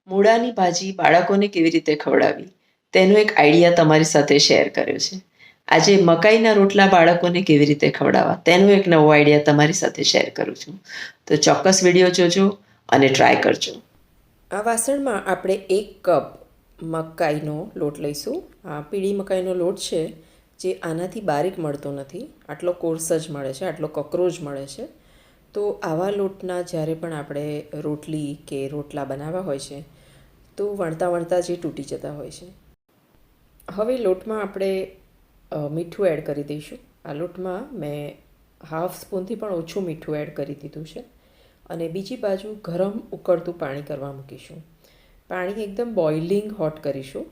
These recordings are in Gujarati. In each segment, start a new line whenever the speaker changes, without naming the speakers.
મૂળાની ભાજી બાળકોને કેવી રીતે ખવડાવવી તેનો એક આઈડિયા તમારી સાથે શેર કર્યો છે. આજે મકાઈના રોટલા બાળકોને કેવી રીતે ખવડાવવા તેનો એક નવો આઈડિયા તમારી સાથે શેર કરું છું. તો ચોક્કસ વિડીયો જોજો અને ટ્રાય કરજો.
આ વાસણમાં આપણે 1 કપ મકાઈનો લોટ લઈશું. આ પીળી મકાઈનો લોટ છે જે આનાથી બારીક મળતો નથી, આટલો કોર્સ જ મળે છે, આટલો કકરો જ મળે છે. તો આવા લોટના જ્યારે પણ આપણે રોટલી કે રોટલા બનાવવા હોય છે તો વણતા વણતા જે તૂટી જતા હોય છે. હવે લોટમાં આપણે મીઠું એડ કરી દઈશું. આ લોટમાં મેં 1/2 સ્પૂનથી પણ ઓછું મીઠું એડ કરી દીધું છે. અને બીજી બાજુ ગરમ ઉકળતું પાણી કરવા મૂકીશું. પાણી એકદમ બોઇલિંગ હોટ કરીશું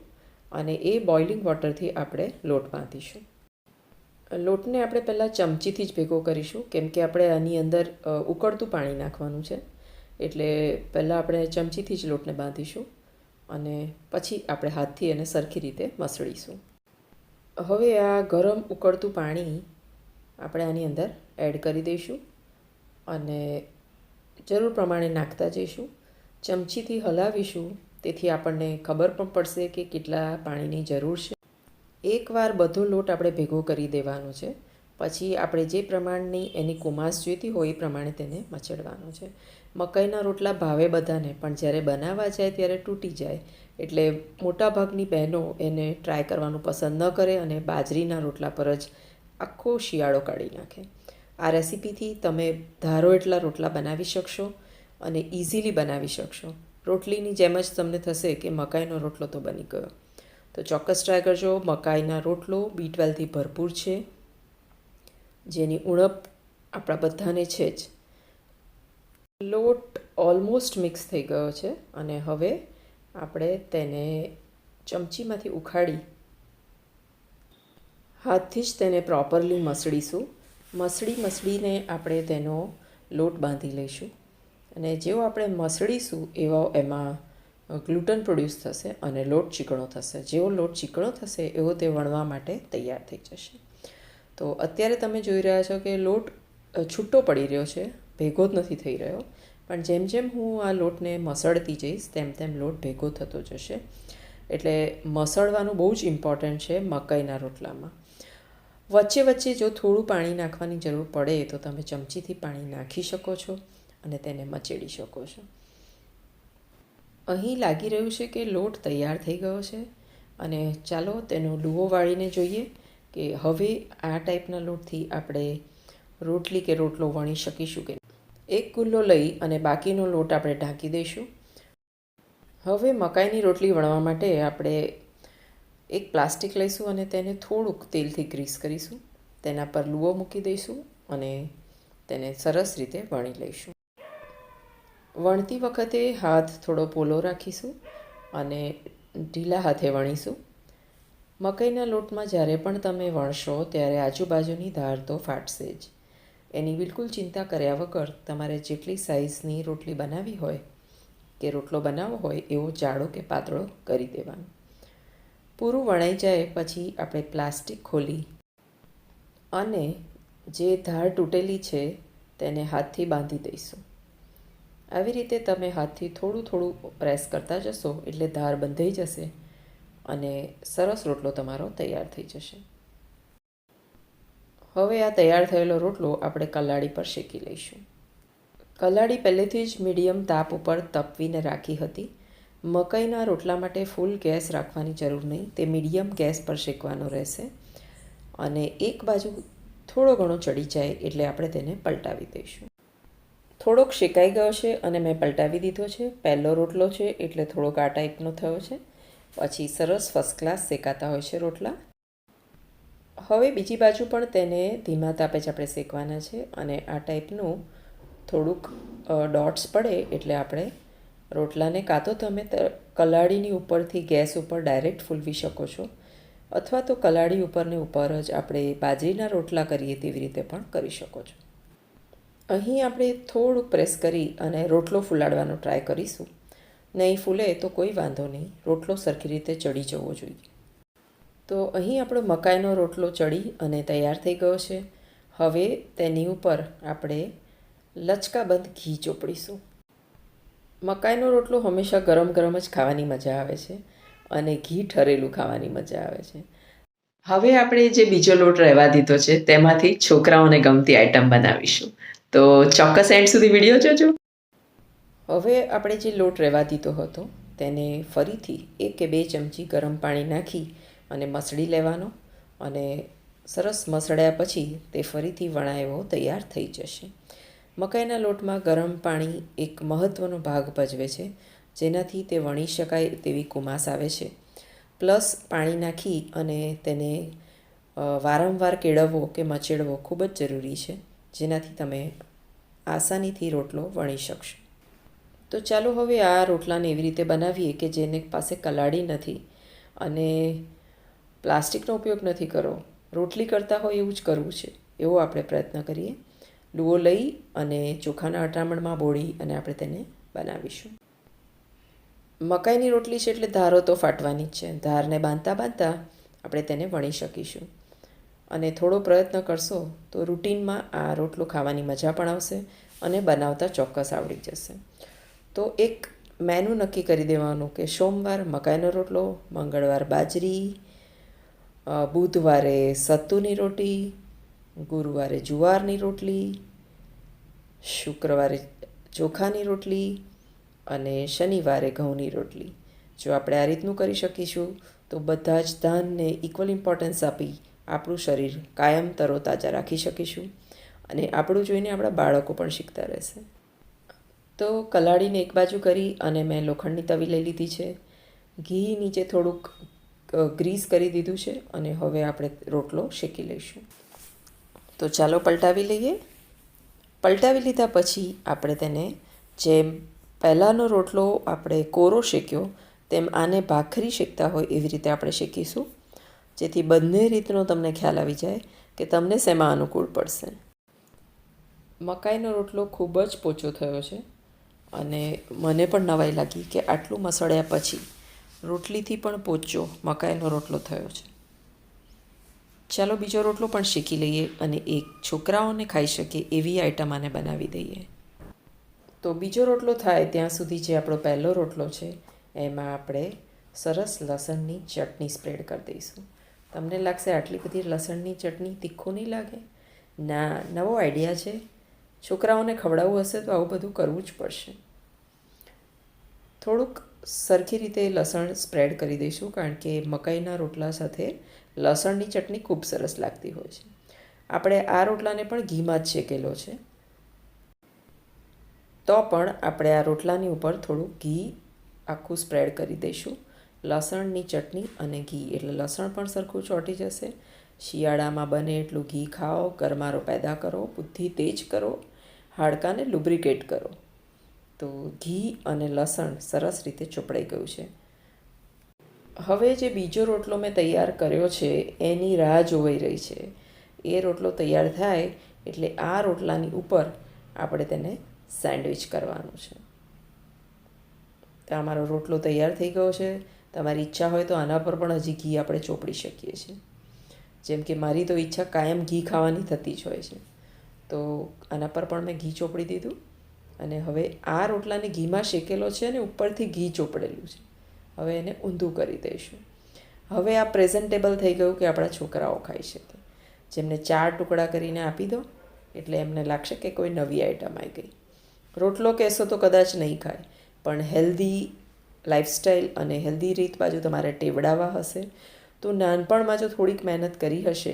અને એ બોઇલિંગ વોટરથી આપણે લોટ બાંધીશું. લોટને આપણે પહેલાં ચમચીથી જ ભેગો કરીશું, કેમ કે આપણે આની અંદર ઉકળતું પાણી નાખવાનું છે. એટલે પહેલાં આપણે ચમચીથી જ લોટને બાંધીશું અને પછી આપણે હાથથી એને સરખી રીતે મસળીશું. હવે આ ગરમ ઉકળતું પાણી આપણે આની અંદર એડ કરી દઈશું અને જરૂર પ્રમાણે નાખતા જઈશું. ચમચીથી હલાવીશું, તેથી આપણને ખબર પણ પડશે કે કેટલા પાણીની જરૂર છે. એકવાર બધો લોટ આપણે ભેગો કરી દેવાનો છે. પછી આપણે જે પ્રમાણની એની કુમાશ જોઈતી હોય એ પ્રમાણે તેને મચડવાનો છે. મકાઈના રોટલા ભાવે બધાને, પણ જ્યારે બનાવવા જાય ત્યારે તૂટી જાય. એટલે મોટાભાગની બહેનો એને ટ્રાય કરવાનું પસંદ ન કરે અને બાજરીના રોટલા પર જ આખો શિયાળો કાઢી નાખે. આ રેસીપીથી તમે ધારો એટલા રોટલા બનાવી શકશો અને ઇઝીલી બનાવી શકશો. રોટલીની જેમ જ તમને થશે કે મકાઈનો રોટલો તો બની ગયો. તો ચોક્કસ ટ્રાય કરજો. મકાઈના રોટલો B12થી ભરપૂર છે, જેની ઉણપ આપણા બધાને છે જ. લોટ ઓલમોસ્ટ મિક્સ થઈ ગયો છે અને હવે આપણે તેને ચમચીમાંથી ઉખાડી હાથથી જ તેને પ્રોપરલી મસળીશું. મસળીને આપણે તેનો લોટ બાંધી લઈશું અને જેવો આપણે મસળીશું એવો એમાં ગ્લુટન પ્રોડ્યુસ થશે અને લોટ ચીકણો થશે. જેવો લોટ ચીકણો થશે એવો તે વણવા માટે તૈયાર થઈ જશે. તો અત્યારે તમે જોઈ રહ્યા છો કે લોટ છૂટો પડી રહ્યો છે, ભેગો જ નથી થઈ રહ્યો. પણ જેમ જેમ હું આ લોટને મસળતી જઈશ તેમ તેમ લોટ ભેગો થતો જશે. એટલે મસળવાનું બહુ જ ઇમ્પોર્ટન્ટ છે મકાઈના રોટલામાં. વચ્ચે વચ્ચે જો થોડું પાણી નાખવાની જરૂર પડે તો તમે ચમચીથી પાણી નાખી શકો છો અને તેને મચેડી શકો છો. અહીં લાગી રહ્યું છે કે લોટ તૈયાર થઈ ગયો છે અને ચાલો તેનો ડુઓ વાળીને જોઈએ કે હવે આ ટાઈપના લોટથી આપણે રોટલી કે રોટલો વણી શકીશું કે નહીં. 1 ગુલ્લો લઈ અને બાકીનો લોટ આપણે ઢાંકી દઈશું. હવે મકાઈની રોટલી વણવા માટે આપણે એક પ્લાસ્ટિક લઈશું અને તેને થોડુંક તેલથી ગ્રીસ કરીશું. તેના પર લુઓ મૂકી દઈશું અને તેને સરસ રીતે વણી લઈશું. વણતી વખતે હાથ થોડો પોલો રાખીશું અને ઢીલા હાથે વણીશું. મકાઈના લોટમાં જ્યારે પણ તમે વણશો ત્યારે આજુબાજુની ધાર તો ફાટશે જ. એની બિલકુલ ચિંતા કર્યા વગર તમારે જેટલી સાઇઝની રોટલી બનાવવી હોય કે રોટલો બનાવવો હોય એવો જાડો કે પાતળો કરી દેવાનો. પૂરું વણાઈ જાય પછી આપણે પ્લાસ્ટિક ખોલી અને જે ધાર તૂટેલી છે તેને હાથથી બાંધી દઈશું. આવી રીતે તમે હાથથી થોડું થોડું પ્રેસ કરતા જશો એટલે ધાર બંધાઈ જશે અને સરસ રોટલો તમારો તૈયાર થઈ જશે. હવે આ તૈયાર થયેલો રોટલો આપણે કલાડી પર શેકી લઈશું. કલાડી પહેલેથી જ મીડિયમ તાપ ઉપર તપવીને રાખી હતી. મકાઈના રોટલા માટે ફૂલ ગેસ રાખવાની જરૂર નહીં, તે મીડિયમ ગેસ પર શેકવાનો રહેશે અને એક બાજુ થોડો ઘણો ચડી જાય એટલે આપણે તેને પલટાવી દઈશું. થોડોક શેકાઈ ગયો છે અને મેં પલટાવી દીધો છે. પહેલો રોટલો છે એટલે થોડોક આ ટાઈપનો થયો છે. પછી સરસ ફર્સ્ટ ક્લાસ શેકાતા હોય છે રોટલા. હવે બીજી બાજુ પણ તેને ધીમા તાપે જ આપણે શેકવાના છે અને આ ટાઈપનું થોડુંક ડોટ્સ પડે એટલે આપણે રોટલાને કાં તો તમે કલાડીની ઉપરથી ગેસ ઉપર ડાયરેક્ટ ફૂલવી શકો છો અથવા તો કલાડી ઉપરને ઉપર જ આપણે બાજરીના રોટલા કરીએ તેવી રીતે પણ કરી શકો છો. અહીં આપણે થોડુંક પ્રેસ કરી અને રોટલો ફૂલાડવાનો ટ્રાય કરીશું. નહીં ફૂલે તો કોઈ વાંધો નહીં, રોટલો સરખી રીતે ચડી જવો જોઈએ. તો અહીં આપણો મકાઈનો રોટલો ચડી અને તૈયાર થઈ ગયો છે. હવે તેની ઉપર આપણે લચકાબંધ ઘી ચોપડીશું. મકાઈનો રોટલો હંમેશા ગરમ ગરમ જ ખાવાની મજા આવે છે અને ઘી ઠરેલું ખાવાની મજા આવે છે.
હવે આપણે જે બીજો લોટ રહેવા દીધો છે તેમાંથી છોકરાઓને ગમતી આઈટમ બનાવીશું. તો ચોક્કસ એન્ડ સુધી વિડીયો જોજો.
હવે આપણે જે લોટ રહેવા દીધો હતો તેને ફરીથી 1 કે 2 ચમચી ગરમ પાણી નાખી અને મસળી લેવાનો અને સરસ મસળ્યા પછી તે ફરીથી વણાયેવો તૈયાર થઈ જશે. મકાઈના લોટમાં ગરમ પાણી એક મહત્ત્વનો ભાગ ભજવે છે, જેનાથી તે વણી શકાય તેવી કુમાસ આવે છે. પ્લસ પાણી નાખી અને તેને વારંવાર કેળવવો કે મચેડવો ખૂબ જ જરૂરી છે, જેનાથી તમે આસાનીથી રોટલો વણી શકશો. તો ચાલો હવે આ રોટલાને એવી રીતે બનાવીએ કે જેને પાસે કલાડી નથી અને પ્લાસ્ટિકનો ઉપયોગ નથી કરવો, રોટલી કરતા હોય એવું જ કરવું છે, એવો આપણે પ્રયત્ન કરીએ. લુઓ લઈ અને ચોખાના અટામણમાં બોળી અને આપણે તેને બનાવીશું. મકાઈની રોટલી છે એટલે ધારો તો ફાટવાની જ છે. ધારને બાંધતા બાંધતા આપણે તેને વણી શકીશું અને થોડો પ્રયત્ન કરશો તો રૂટીનમાં આ રોટલો ખાવાની મજા પણ આવશે અને બનાવતા ચોક્કસ આવડી જશે. તો એક મેનુ નક્કી કરી દેવાનું કે સોમવાર મકાઈનો રોટલો, મંગળવાર બાજરી, બુધવારે સત્તુની રોટી, ગુરુવારે જુવારની રોટલી, શુક્રવારે ચોખાની રોટલી અને શનિવારે ઘઉંની રોટલી. જો આપણે આ રીતનું કરી શકીશું તો બધા જ ધાનને ઇક્વલ ઇમ્પોર્ટન્સ આપી આપણું શરીર કાયમ તરોતાજા રાખી શકીશું અને આપણું જોઈને આપણા બાળકો પણ શીખતા રહેશે. તો કલાડીને એક બાજુ કરી અને મેં લોખંડની તવી લઈ લીધી છે. ઘી નીચે થોડુંક ગ્રીસ કરી દીધું છે અને હવે આપણે રોટલો શેકી લઈશું. તો ચાલો પલટાવી લઈએ. પલટાવી લીધા પછી આપણે તેને જેમ પહેલાંનો રોટલો આપણે કોરો શેક્યો તેમ આને ભાખરી શેકતા હોય એવી રીતે આપણે શેકીશું, જેથી બંને રીતનો તમને ખ્યાલ આવી જાય કે તમને શેમાં અનુકૂળ પડશે. મકાઈનો રોટલો ખૂબ જ પોચો થયો છે અને મને પણ નવાઈ લાગી કે આટલું મસળ્યા પછી રોટલીથી પણ પોચો મકાઈનો રોટલો થયો છે. ચાલો બીજો રોટલો પણ શેકી લઈએ અને એક છોકરાઓને ખાઈ શકે એવી આઈટમ આને બનાવી દઈએ. તો બીજો રોટલો થાય ત્યાં સુધી જે આપણો પહેલો રોટલો છે એમાં આપણે સરસ લસણની ચટણી સ્પ્રેડ કરી દઈશું. તમને લાગશે આટલી બધી લસણની ચટણી તીખું નહીં લાગે? ના, નવો આઈડિયા છે. છોકરાઓને ખવડાવવું હશે તો આવું બધું કરવું જ પડશે. થોડુંક સરખી રીતે લસણ સ્પ્રેડ કરી દઈશું, કારણ કે મકાઈના રોટલા સાથે લસણની ચટણી ખૂબ સરસ લાગતી હોય છે. આપણે આ રોટલાને પણ ઘીમાં જ શેકેલો છે, તો પણ આપણે આ રોટલાની ઉપર થોડું ઘી આખું સ્પ્રેડ કરી દઈશું. લસણની ચટણી અને ઘી એટલે લસણ પણ સરખું ચોંટી જશે. શિયાળામાં બને એટલું ઘી ખાઓ, ગરમારો પેદા કરો, બુદ્ધિ તેજ કરો, હાડકાને લુબ્રિકેટ કરો. તો ઘી અને લસણ સરસ રીતે ચોપડાઈ ગયું છે. હવે જે બીજો રોટલો મેં તૈયાર કર્યો છે એની રાહ જોવાઈ રહી છે. એ રોટલો તૈયાર થાય એટલે આ રોટલાની ઉપર આપણે તેને સેન્ડવિચ કરવાનું છે. તો અમારો રોટલો તૈયાર થઈ ગયો છે. તમારી ઈચ્છા હોય તો આના પર પણ હજી ઘી આપણે ચોપડી શકીએ છીએ. જેમ કે મારી તો ઈચ્છા કાયમ ઘી ખાવાની થતી જ હોય છે, તો આના પર પણ મેં ઘી ચોપડી દીધું અને હવે આ રોટલાને ઘીમાં શેકેલો છે અને ઉપરથી ઘી ચોપડેલું છે. હવે એને ઊંધું કરી દઈશું. હવે આ પ્રેઝન્ટેબલ થઈ ગયું કે આપણા છોકરાઓ ખાઈ શકે. જેમને 4 ટુકડા કરીને આપી દો એટલે એમને લાગશે કે કોઈ નવી આઈટમ આવી ગઈ. રોટલો કહેશો તો કદાચ નહીં ખાય, પણ હેલ્ધી લાઈફસ્ટાઈલ અને હેલ્ધી રીત બાજુ તમારે ટેવડાવવા હશે તો નાનપણમાં જો થોડીક મહેનત કરી હશે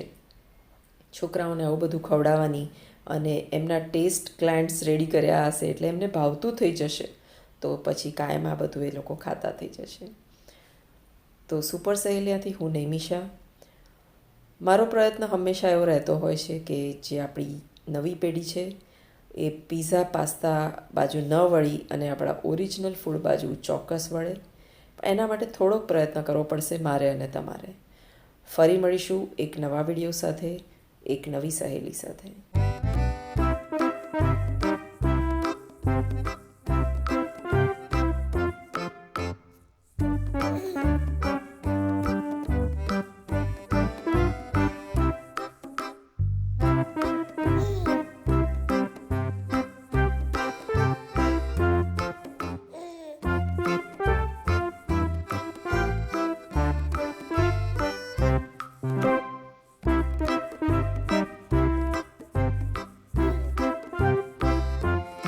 છોકરાઓને આવું બધું ખવડાવવાની અને એમના ટેસ્ટ ગ્લેન્ડ્સ રેડી કર્યા હશે એટલે એમને ભાવતું થઈ જશે, તો પછી કાયમ આ બધું એ લોકો ખાતા થઈ જશે. તો સુપર સહેલિયાથી હું નૈમિષા. મારો પ્રયત્ન હંમેશા એવો રહેતો હોય છે કે જે આપણી નવી પેઢી છે એ પીઝા પાસ્તા બાજુ ન વળી અને આપણા ઓરિજિનલ ફૂડ બાજુ ચોક્કસ વળે. એના માટે થોડોક પ્રયત્ન કરવો પડશે મારે અને તમારે. ફરી મળીશું એક નવા વિડીયો સાથે, એક નવી સહેલી સાથે.